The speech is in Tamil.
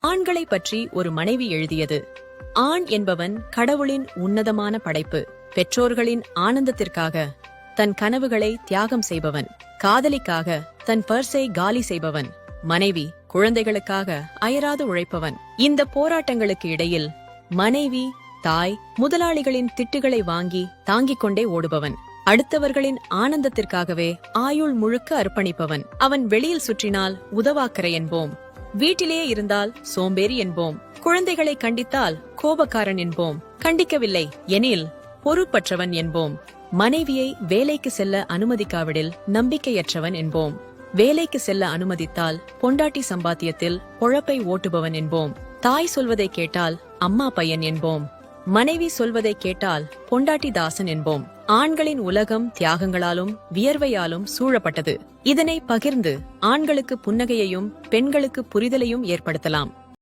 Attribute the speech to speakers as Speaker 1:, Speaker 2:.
Speaker 1: ஆண்களை பற்றி ஒரு மனைவி எழுதியது. ஆண் என்பவன் கடவுளின் உன்னதமான படைப்பு. பெற்றோர்களின் ஆனந்தத்திற்காக தன் கனவுகளை தியாகம் செய்பவன். காதலிக்காக தன் பர்ஸை காலி செய்பவன். மனைவி குழந்தைகளுக்காக அயராது உழைப்பவன். இந்த போராட்டங்களுக்கு இடையில் மனைவி, தாய், முதலாளிகளின் திட்டுகளை வாங்கி தாங்கிக் கொண்டே ஓடுபவன். அடுத்தவர்களின் ஆனந்தத்திற்காகவே ஆயுள் முழுக்க அர்ப்பணிப்பவன். அவன் வெளியில் சுற்றினால் உதவாக்கரை என்போம், வீட்டிலே இருந்தால் சோம்பேறி என்போம், குழந்தைகளை கண்டித்தால் கோபக்காரன் என்போம், கண்டிக்கவில்லை எனில் பொறுப்பற்றவன் என்போம். மனைவியை வேலைக்கு செல்ல அனுமதிக்காவிடில் நம்பிக்கையற்றவன் என்போம். வேலைக்கு செல்ல அனுமதித்தால் பொண்டாட்டி சம்பாத்தியத்தில் பொழப்பை ஓட்டுபவன் என்போம். தாய் சொல்வதை கேட்டால் அம்மா பையன் என்போம். மனைவி சொல்வதை கேட்டால் பொண்டாட்டி தாசன் என்போம். ஆண்களின் உலகம் தியாகங்களாலும் வியர்வையாலும் சூழப்பட்டது. இதனை பகிர்ந்து ஆண்களுக்கு புன்னகையையும் பெண்களுக்கு புரிதலையும் ஏற்படுத்தலாம்.